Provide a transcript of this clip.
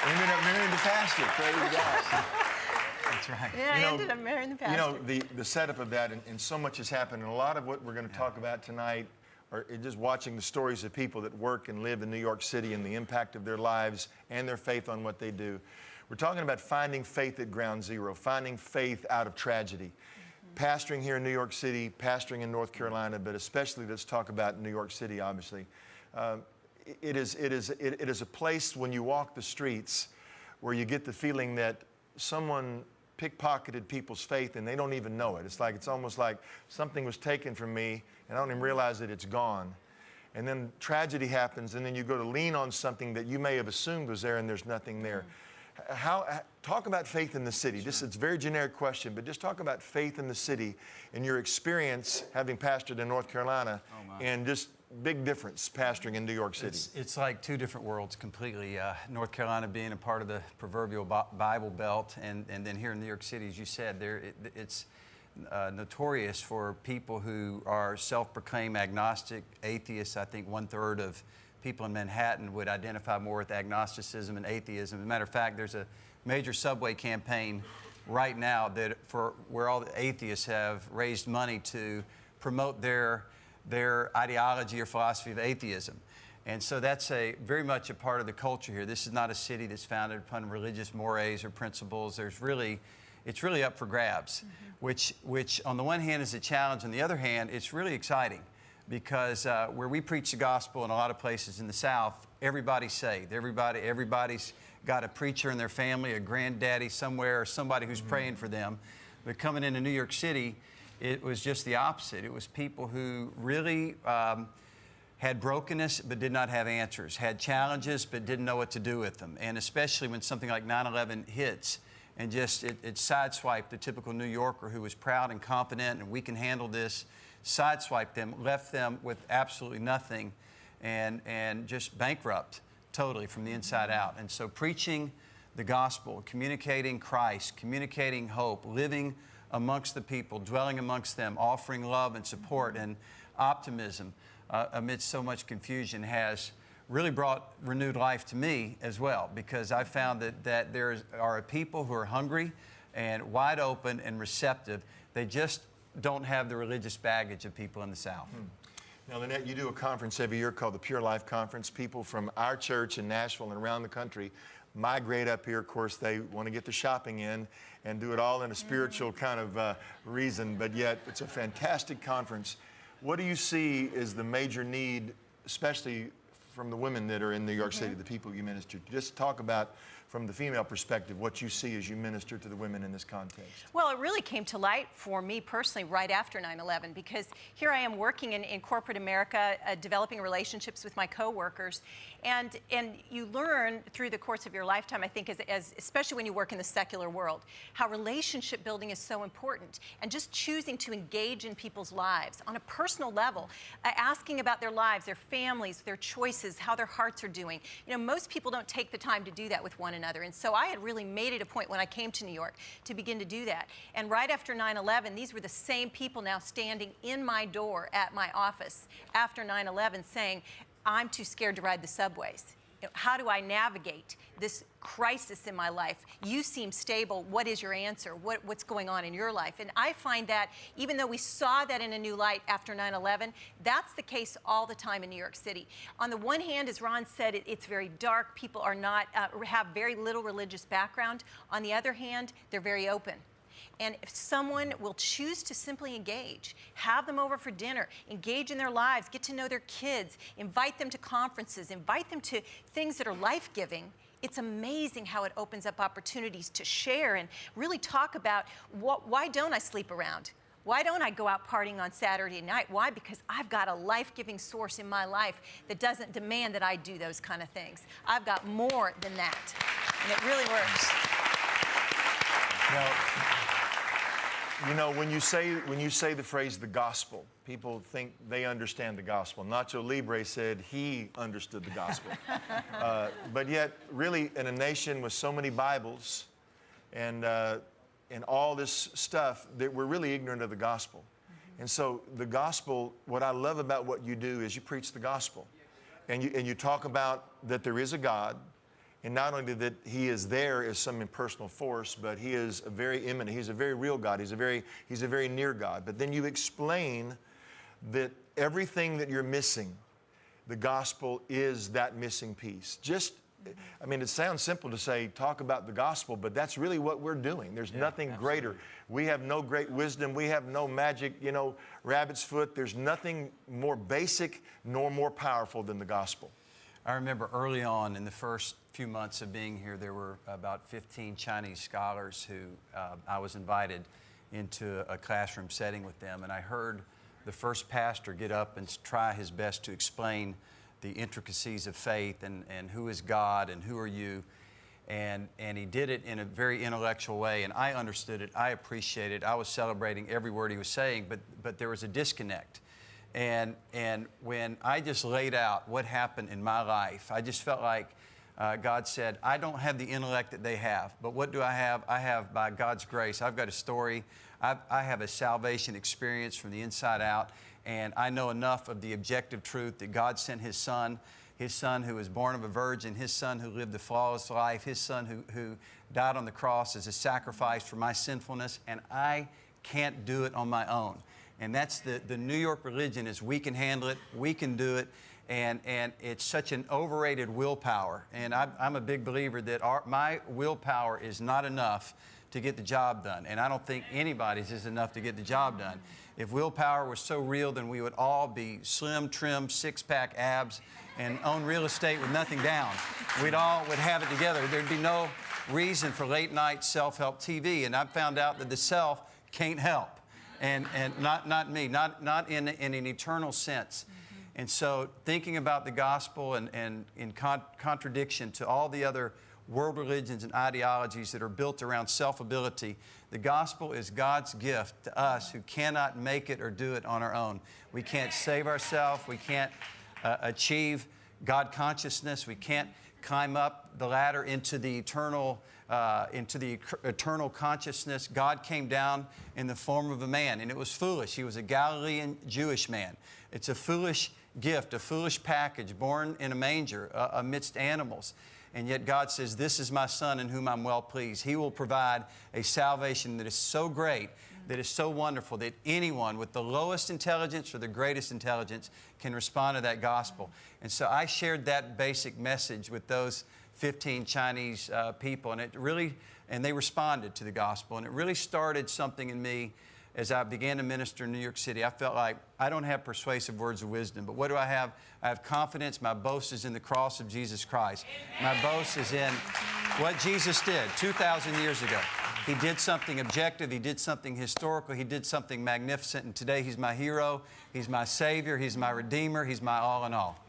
We ended up marrying the pastor. Praise God. That's right. Yeah, I ended up marrying the pastor. You know, the setup of that, and so much has happened, and a lot of what we're going to talk about tonight are just watching the stories of people that work and live in New York City and the impact of their lives and their faith on what they do. We're talking about finding faith at ground zero, finding faith out of tragedy. Pastoring here in New York City, pastoring in North Carolina, but especially let's talk about New York City, obviously. It is a place when you walk the streets where you get the feeling that someone pickpocketed people's faith and they don't even know it. It's almost like something was taken from me and I don't even realize that it's gone. And then tragedy happens and then you go to lean on something that you may have assumed was there and there's nothing there. Talk about faith in the city. It's a very generic question, but just talk about faith in the city and your experience having pastored in North Carolina and just big difference pastoring in New York City. It's like two different worlds completely. North Carolina being a part of the proverbial Bible Belt, and then here in New York City, as you said, it's notorious for people who are self-proclaimed agnostic, atheists. I think 1/3 of people in Manhattan would identify more with agnosticism and atheism. As a matter of fact, there's a major subway campaign right now where all the atheists have raised money to promote their ideology or philosophy of atheism. And so that's very much a part of the culture here. This is not a city that's founded upon religious mores or principles. It's really up for grabs, which on the one hand is a challenge. On the other hand, it's really exciting because where we preach the gospel in a lot of places in the South, everybody's saved. Everybody's got a preacher in their family, a granddaddy somewhere, or somebody who's praying for them. But coming into New York City, it was just the opposite. It was people who really had brokenness but did not have answers, had challenges but didn't know what to do with them. And especially when something like 9/11 hits and just it sideswiped the typical New Yorker who was proud and confident and we can handle this, sideswiped them, left them with absolutely nothing and just bankrupt totally from the inside out. And so preaching the gospel, communicating Christ, communicating hope, living amongst the people, dwelling amongst them, offering love and support and optimism amidst so much confusion has really brought renewed life to me as well, because I found that there are people who are hungry and wide open and receptive. They just don't have the religious baggage of people in the South. Now, Lynette, you do a conference every year called the Pure Life Conference. People from our church in Nashville and around the country migrate up here. Of course, they want to get the shopping in and do it all in a spiritual kind of reason, but yet it's a fantastic conference. What do you see is the major need, especially from the women that are in New York City, the people you minister to? Just talk about, from the female perspective, what you see as you minister to the women in this context. Well, it really came to light for me personally right after 9/11, because here I am working in corporate America, developing relationships with my coworkers, and you learn through the course of your lifetime, I think, as especially when you work in the secular world, how relationship building is so important, and just choosing to engage in people's lives on a personal level, asking about their lives, their families, their choices, how their hearts are doing. You know, most people don't take the time to do that with one another, and so I had really made it a point when I came to New York to begin to do that. And right after 9/11, these were the same people now standing in my door at my office after 9/11 saying, I'm too scared to ride the subways. You know, how do I navigate this crisis in my life? You seem stable. What is your answer? What's going on in your life? And I find that even though we saw that in a new light after 9/11, that's the case all the time in New York City. On the one hand, as Ron said, it's very dark. People are not have very little religious background. On the other hand, they're very open. And if someone will choose to simply engage, have them over for dinner, engage in their lives, get to know their kids, invite them to conferences, invite them to things that are life-giving, it's amazing how it opens up opportunities to share and really talk about why don't I sleep around? Why don't I go out partying on Saturday night? Why? Because I've got a life-giving source in my life that doesn't demand that I do those kind of things. I've got more than that, and it really works. You know, when you say the phrase the gospel, people think they understand the gospel. Nacho Libre said he understood the gospel. But yet, really, in a nation with so many Bibles and all this stuff, that we're really ignorant of the gospel. And so the gospel, what I love about what you do is you preach the gospel. And you talk about that there is a God, And not only that he is there as some impersonal force, but he is a very immanent, he's a very real God, he's a very near God. But then you explain that everything that you're missing, the gospel is that missing piece. I mean, it sounds simple to say, talk about the gospel, but that's really what we're doing. There's nothing greater. We have no great wisdom. We have no magic, rabbit's foot. There's nothing more basic nor more powerful than the gospel. I remember early on in the first few months of being here, there were about 15 Chinese scholars who I was invited into a classroom setting with them, and I heard the first pastor get up and try his best to explain the intricacies of faith and who is God and who are you. And he did it in a very intellectual way, and I understood it. I appreciated it. I was celebrating every word he was saying, but there was a disconnect. And when I just laid out what happened in my life, I just felt like God said, I don't have the intellect that they have, but what do I have? I have, by God's grace, I've got a story. I have a salvation experience from the inside out, and I know enough of the objective truth that God sent His Son who was born of a virgin, His Son who lived a flawless life, His Son who died on the cross as a sacrifice for my sinfulness, and I can't do it on my own. And that's the New York religion is we can handle it, we can do it, and it's such an overrated willpower. And I'm a big believer that my willpower is not enough to get the job done. And I don't think anybody's is enough to get the job done. If willpower was so real, then we would all be slim, trim, six-pack abs and own real estate with nothing down. We'd all would have it together. There'd be no reason for late-night self-help TV. And I've found out that the self can't help. And not me, not in an eternal sense. And so thinking about the gospel and in contradiction to all the other world religions and ideologies that are built around self-ability, the gospel is God's gift to us who cannot make it or do it on our own. We can't save ourselves. We can't achieve God consciousness. We can't climb up the ladder into the eternal consciousness. God came down in the form of a man, and it was foolish. He was a Galilean Jewish man. It's a foolish gift, a foolish package, born in a manger amidst animals. And yet God says, this is my Son in whom I'm well pleased. He will provide a salvation that is so great, that is so wonderful, that anyone with the lowest intelligence or the greatest intelligence can respond to that gospel. And so I shared that basic message with those 15 Chinese people, and they responded to the gospel. And it really started something in me as I began to minister in New York City. I felt like I don't have persuasive words of wisdom, but what do I have? I have confidence. My boast is in the cross of Jesus Christ. Amen. My boast is in what Jesus did 2,000 years ago. He did something objective. He did something historical. He did something magnificent. And today He's my hero. He's my Savior. He's my Redeemer. He's my all in all.